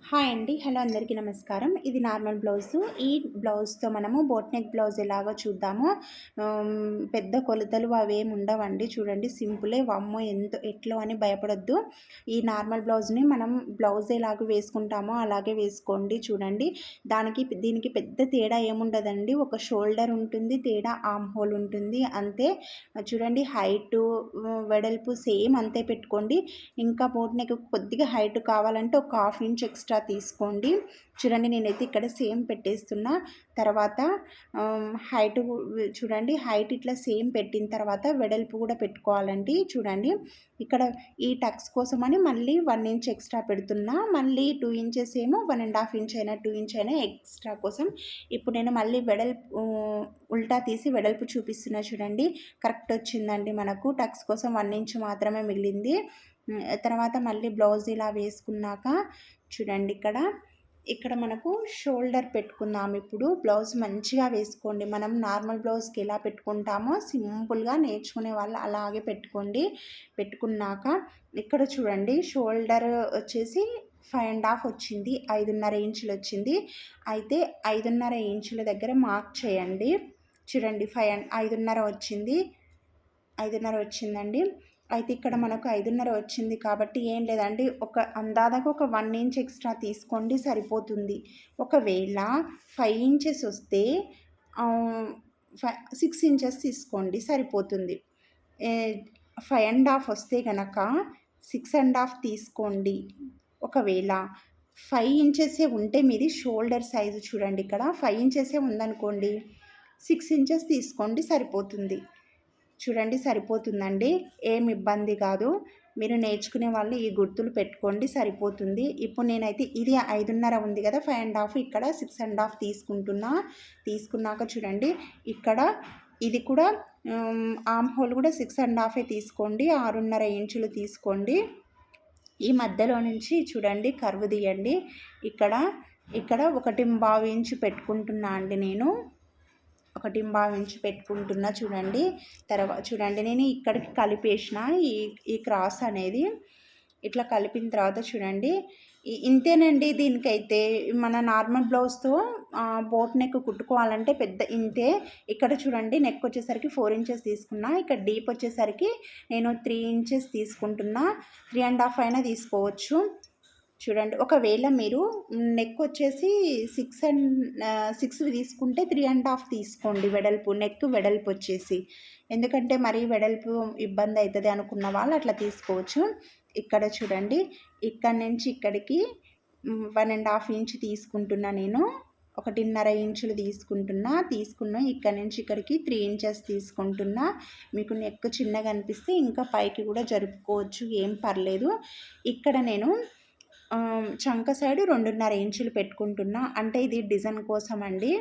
Hi అండి. Hello అందరికీ నమస్కారం. ఇది నార్మల్ బ్లౌజు. ఈ బ్లౌజ్‌తో మనము బోట్ నెక్ బ్లౌజ్ ఎలాగో చూద్దాము. పెద్ద కొలతలు అవేమి ఉండవండి. చూడండి సింపులే. వామ్మో! ఎట్లో అని భయపడొద్దు. ఈ నార్మల్ బ్లౌజ్‌ని మనం బ్లౌజ్ ఎలాగో వేసుకుంటామో అలాగే వేసుకోండి. చూడండి దీనికి పెద్ద తేడా ఏముండదండి. ఒక షోల్డర్ ఉంటుంది, తేడా ఆర్మ్ హోల్ ఉంటుంది అంతే. చూడండి హైటు, వెడల్పు సేమ్ అంతే పెట్టుకోండి. ఇంకా బోట్ నెక్ కొద్దిగా హైట్ కావాలంటే ఒక హాఫ్ ఇంచ్ ఎక్స్ట్రా తీసుకోండి. చూడండి నేనైతే ఇక్కడ సేమ్ పెట్టేస్తున్నా. తర్వాత హైట్ చూడండి, హైట్ ఇట్లా సేమ్ పెట్టిన తర్వాత వెడల్పు కూడా పెట్టుకోవాలండి. చూడండి ఇక్కడ ఈ టక్స్ కోసమని మళ్ళీ 1 ఇంచ్ ఎక్స్ట్రా పెడుతున్నా. మళ్ళీ 2 ఇంచెస్ ఏమో 1.5 ఇంచ్ అయినా 2 ఇంచ్ అయినా ఎక్స్ట్రా కోసం. ఇప్పుడు నేను మళ్ళీ ఉల్టా తీసి వెడల్పు చూపిస్తున్నా. చూడండి కరెక్ట్ వచ్చిందండి. మనకు టక్స్ కోసం 1 ఇంచ్ మాత్రమే మిగిలింది. తర్వాత మళ్ళీ బ్లౌజ్ ఇలా వేసుకున్నాక చూడండి ఇక్కడ మనకు షోల్డర్ పెట్టుకుందాం. ఇప్పుడు బ్లౌజ్ మంచిగా వేసుకోండి. మనం నార్మల్ బ్లౌజ్కి ఎలా పెట్టుకుంటామో సింపుల్గా నేర్చుకునే వాళ్ళు అలాగే పెట్టుకోండి. పెట్టుకున్నాక ఇక్కడ చూడండి షోల్డర్ వచ్చేసి 5.5 వచ్చింది, 5.5 ఇంచులు వచ్చింది. అయితే 5.5 ఇంచుల దగ్గర మార్క్ చేయండి. చూడండి 5.5 వచ్చింది, 5.5 వచ్చిందండి. అయితే ఇక్కడ మనకు 5.5 వచ్చింది కాబట్టి ఏం లేదండి, అందాదకు ఒక 1 ఇంచ్ ఎక్స్ట్రా తీసుకోండి సరిపోతుంది. ఒకవేళ 5 ఇంచెస్ వస్తే 6 ఇంచెస్ తీసుకోండి సరిపోతుంది. 5.5 వస్తే కనుక 6.5 తీసుకోండి. ఒకవేళ 5 ఇంచెసే ఉంటే మీది షోల్డర్ సైజు చూడండి, ఇక్కడ 5 ఇంచెసే ఉందనుకోండి 6 ఇంచెస్ తీసుకోండి సరిపోతుంది. చూడండి సరిపోతుందండి, ఏమి ఇబ్బంది కాదు. మీరు నేర్చుకునే వాళ్ళు ఈ గుర్తులు పెట్టుకోండి సరిపోతుంది. ఇప్పుడు నేనైతే ఇది 5.5 ఉంది కదా, 5.5 ఇక్కడ 6.5 తీసుకున్నాక చూడండి ఇక్కడ ఇది కూడా ఆర్మ్ హోల్ కూడా 6.5 తీసుకోండి. 6.5 ఇంచులు తీసుకోండి. ఈ మధ్యలో నుంచి చూడండి కర్వ్ తీయండి. ఇక్కడ 1.25 ఇంచు పెట్టుకుంటున్నా అండి నేను. 1.25 ఇంచు పెట్టుకుంటున్నా. చూడండి చూడండి నేను ఇక్కడికి కలిపేసిన ఈ క్రాస్ అనేది ఇట్లా కలిపిన తర్వాత చూడండి ఇంతేనండి. దీనికైతే మన నార్మల్ బ్లౌజ్తో బోట్ నెక్ కుట్టుకోవాలంటే పెద్ద ఇంతే. ఇక్కడ చూడండి నెక్ వచ్చేసరికి 4 ఇంచెస్ తీసుకున్నా. ఇక్కడ డీప్ వచ్చేసరికి నేను 3 ఇంచెస్ తీసుకుంటున్నా. 3.5 అయినా తీసుకోవచ్చు. చూడండి ఒకవేళ మీరు నెక్ వచ్చేసి 6 తీసుకుంటే 3.5 తీసుకోండి వెడల్పు. నెక్ వెడల్పు వచ్చేసి, ఎందుకంటే మరీ వెడల్పు ఇబ్బంది అవుతుంది అనుకున్న వాళ్ళు అట్లా తీసుకోవచ్చు. ఇక్కడ చూడండి ఇక్కడ నుంచి ఇక్కడికి 1.5 ఇంచ్ తీసుకుంటున్నా నేను. 1.5 ఇంచులు తీసుకున్నా. ఇక్కడ నుంచి ఇక్కడికి 3 ఇంచెస్ తీసుకుంటున్నా. మీకు నెక్ చిన్నగా అనిపిస్తే ఇంకా పైకి కూడా జరుపుకోవచ్చు, ఏం పర్లేదు. ఇక్కడ నేను చంక సైడు 2.5 ఇంచులు పెట్టుకుంటున్నా. అంటే ఇది డిజైన్ కోసం అండి.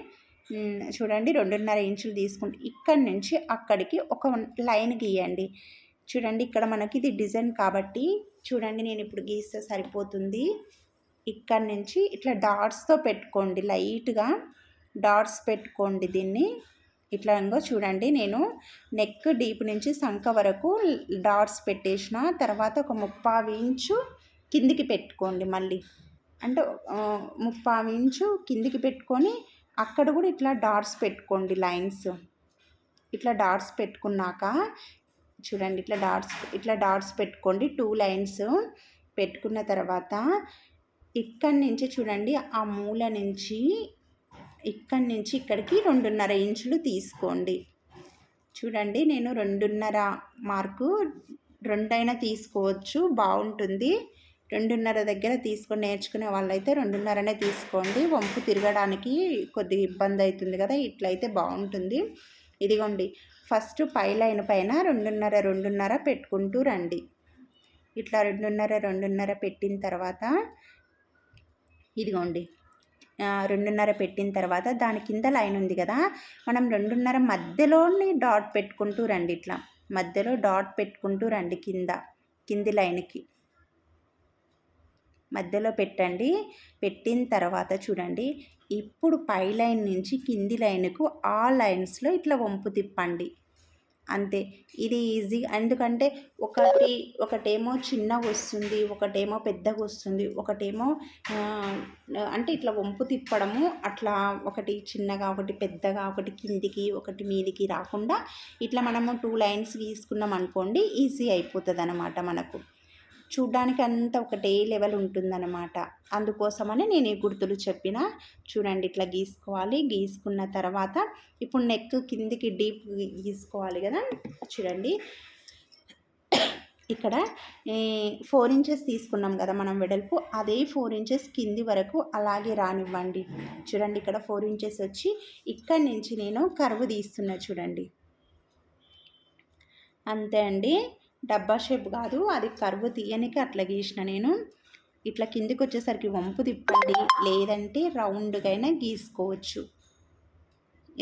చూడండి 2.5 ఇంచులు తీసుకుంటే ఇక్కడి నుంచి అక్కడికి ఒక లైన్ గీయండి. చూడండి ఇక్కడ మనకి ఇది డిజైన్ కాబట్టి చూడండి నేను ఇప్పుడు గీస్తే సరిపోతుంది. ఇక్కడి నుంచి ఇట్లా డాట్స్తో పెట్టుకోండి, లైట్గా డాట్స్ పెట్టుకోండి దీన్ని. ఇట్లా చూడండి నేను నెక్ డీప్ నుంచి సంక వరకు డాట్స్ పెట్టేసిన తర్వాత ఒక 3.5 ఇంచు కిందికి పెట్టుకోండి. మళ్ళీ అంటే 3.5 ఇంచు కిందికి పెట్టుకొని అక్కడ కూడా ఇట్లా డాట్స్ పెట్టుకోండి, లైన్స్. ఇట్లా డాట్స్ పెట్టుకున్నాక చూడండి ఇట్లా డాట్స్ పెట్టుకోండి. 2 లైన్స్ పెట్టుకున్న తర్వాత ఇక్కడి నుంచి చూడండి ఆ మూల నుంచి ఇక్కడి నుంచి ఇక్కడికి 2.5 ఇంచులు తీసుకోండి. చూడండి నేను 2.5 మార్కు, 2 అయినా తీసుకోవచ్చు బాగుంటుంది. 2.5 దగ్గర తీసుకొని నేర్చుకునే వాళ్ళైతే 2.5నే తీసుకోండి. వంపు తిరగడానికి కొద్దిగా ఇబ్బంది అవుతుంది కదా, ఇట్లయితే బాగుంటుంది. ఇదిగోండి ఫస్ట్ పై లైన్ పైన 2.5 పెట్టుకుంటూ రండి. ఇట్లా 2.5 పెట్టిన తర్వాత ఇదిగోండి 2.5 పెట్టిన తర్వాత దాని కింద లైన్ ఉంది కదా, మనం 2.5 మధ్యలోని డాట్ పెట్టుకుంటూ రండి. ఇట్లా మధ్యలో డాట్ పెట్టుకుంటూ రండి. కింది లైన్కి మధ్యలో పెట్టండి. పెట్టిన తర్వాత చూడండి ఇప్పుడు పై లైన్ నుంచి కింది లైన్కు ఆ లైన్స్లో ఇట్లా వంపు తిప్పండి. అంతే. ఇది ఈజీ. ఎందుకంటే ఒకటేమో చిన్నగొస్తుంది, ఒకటేమో పెద్దగొస్తుంది, ఒకటేమో ఆహ్, అంటే ఇట్లా వంపు తిప్పడము అట్లా ఒకటి చిన్నగా, ఒకటి పెద్దగా, ఒకటి కిందికి, ఒకటి మీదికి రాకుండా ఇట్లా మనము 2 లైన్స్ గీసుకున్నాం అనుకోండి ఈజీ అయిపోతదనమాట మనకు. చూడ్డానికి అంతా ఒకటే లెవెల్ ఉంటుందన్నమాట. అందుకోసమని నేను ఈ గుర్తులు చెప్పిన. చూడండి ఇట్లా గీసుకోవాలి. గీసుకున్న తర్వాత ఇప్పుడు నెక్ కిందికి డీప్ గీసుకోవాలి కదా. చూడండి ఇక్కడ 4 ఇంచెస్ తీసుకున్నాం కదా మనం వెడల్పు, అదే 4 ఇంచెస్ కింది వరకు అలాగే రానివ్వండి. చూడండి ఇక్కడ 4 ఇంచెస్ వచ్చి ఇక్కడి నుంచి నేను కర్వ్ తీస్తున్నా చూడండి. అంతే అండి. డబ్బా షేప్ కాదు, అది కర్వ్ తీయనికి అట్లా గీసిన నేను. ఇట్లా కిందికి వచ్చేసరికి వంపు తిప్పండి, లేదంటే రౌండ్గా అయినా గీసుకోవచ్చు.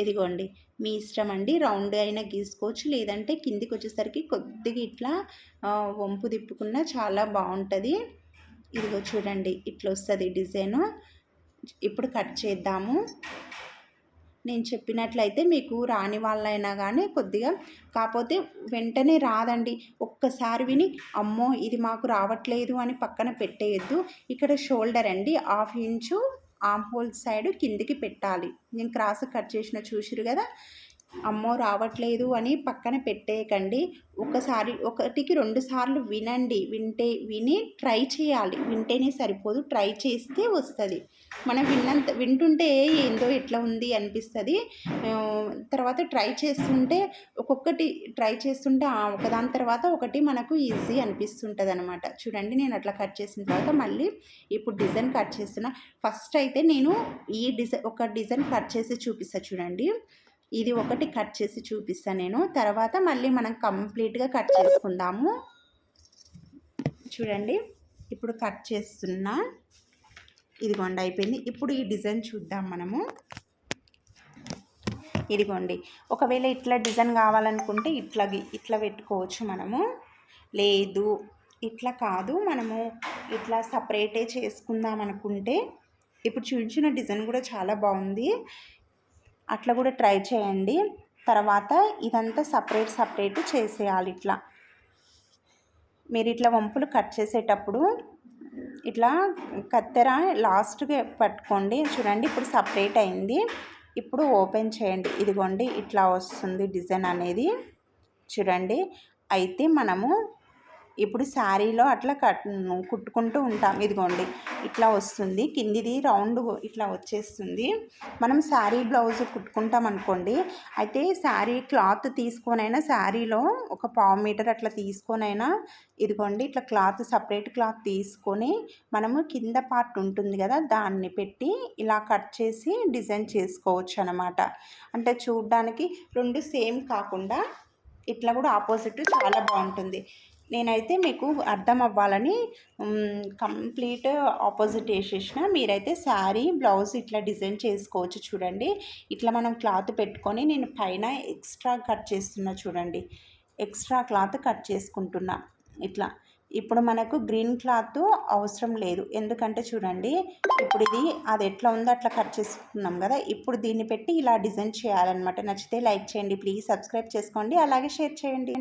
ఇదిగోండి మీ ఇష్టం అండి. రౌండ్ అయినా గీసుకోవచ్చు, లేదంటే కిందికి వచ్చేసరికి కొద్దిగా ఇట్లా వంపు తిప్పుకున్నా చాలా బాగుంటుంది. ఇదిగో చూడండి ఇట్లా వస్తుంది డిజైను. ఇప్పుడు కట్ చేద్దాము. నేను చెప్పినట్లయితే మీకు రాని వాళ్ళైనా కానీ కొద్దిగా, కాకపోతే వెంటనే రాదండి. ఒక్కసారి విని అమ్మో ఇది మాకు రావట్లేదు అని పక్కన పెట్టేయద్దు. ఇక్కడ షోల్డర్ అండి 1/2 ఇంచు ఆర్మ్ హోల్ సైడ్ కిందికి పెట్టాలి. నేను క్రాస్ కట్ చేసిన చూసిరు కదా. అమ్మో రావట్లేదు అని పక్కన పెట్టేయకండి. ఒకటికి 2 సార్లు వినండి. విని ట్రై చేయాలి. వింటేనే సరిపోదు, ట్రై చేస్తే వస్తుంది. మనం వింటుంటే ఏందో ఎట్లా ఉంది అనిపిస్తుంది. తర్వాత ట్రై చేస్తుంటే ఒక్కొక్కటి ట్రై చేస్తుంటే ఒకదాని తర్వాత ఒకటి మనకు ఈజీ అనిపిస్తుంటుంది అనమాట. చూడండి నేను అట్లా కట్ చేసిన తర్వాత మళ్ళీ ఇప్పుడు డిజైన్ కట్ చేస్తున్నా. ఫస్ట్ అయితే నేను ఈ డిజైన్ కట్ చేసి చూపిస్తాను చూడండి. ఇది ఒకటి కట్ చేసి చూపిస్తాను నేను. తర్వాత మళ్ళీ మనం కంప్లీట్గా కట్ చేసుకుందాము. చూడండి ఇప్పుడు కట్ చేస్తున్నా. ఇదిగోండి అయిపోయింది. ఇప్పుడు ఈ డిజైన్ చూద్దాం మనము. ఇదిగోండి ఒకవేళ ఇట్లా డిజైన్ కావాలనుకుంటే ఇట్లా పెట్టుకోవచ్చు మనము. లేదు ఇట్లా కాదు, మనము ఇట్లా సపరేటే చేసుకుందాం అనుకుంటే ఇప్పుడు చూపించిన డిజైన్ కూడా చాలా బాగుంది. అట్లా కూడా ట్రై చేయండి. తర్వాత ఇదంతా సపరేట్ చేసేయాలి. ఇట్లా మీరు ఇట్లా వంపులు కట్ చేసేటప్పుడు ఇట్లా కత్తెర లాస్ట్గా పట్టుకోండి. చూడండి ఇప్పుడు సపరేట్ అయింది. ఇప్పుడు ఓపెన్ చేయండి. ఇదిగోండి ఇట్లా వస్తుంది డిజైన్ అనేది. చూడండి అయితే మనము ఇప్పుడు శారీలో అట్లా కుట్టుకుంటూ ఉంటాం. ఇదిగోండి ఇట్లా వస్తుంది, కిందిది రౌండ్ ఇట్లా వచ్చేస్తుంది. మనం శారీ బ్లౌజ్ కుట్టుకుంటాం అనుకోండి, అయితే శారీ క్లాత్ తీసుకొనైనా శారీలో ఒక 1/4 మీటర్ అట్లా తీసుకొనైనా ఇదిగోండి ఇట్లా క్లాత్ సపరేట్ క్లాత్ తీసుకొని మనము కింద పార్ట్ ఉంటుంది కదా దాన్ని పెట్టి ఇలా కట్ చేసి డిజైన్ చేసుకోవచ్చు అనమాట. అంటే చూడడానికి 2 సేమ్ కాకుండా ఇట్లా కూడా ఆపోజిట్ చాలా బాగుంటుంది. నేనైతే మీకు అర్థం అవ్వాలని కంప్లీట్ ఆపోజిట్ వేసేసిన. మీరైతే శారీ బ్లౌజ్ ఇట్లా డిజైన్ చేసుకోవచ్చు. చూడండి ఇట్లా మనం క్లాత్ పెట్టుకొని నేను పైన ఎక్స్ట్రా కట్ చేస్తున్నా. చూడండి ఎక్స్ట్రా క్లాత్ కట్ చేసుకుంటున్నా ఇట్లా. ఇప్పుడు మనకు గ్రీన్ క్లాత్ అవసరం లేదు, ఎందుకంటే చూడండి ఇప్పుడు అది ఎట్లా ఉందో అట్లా కట్ చేసుకున్నాం కదా. ఇప్పుడు దీన్ని పెట్టి ఇలా డిజైన్ చేయాలన్నమాట. నచ్చితే లైక్ చేయండి, ప్లీజ్ సబ్స్క్రైబ్ చేసుకోండి, అలాగే షేర్ చేయండి.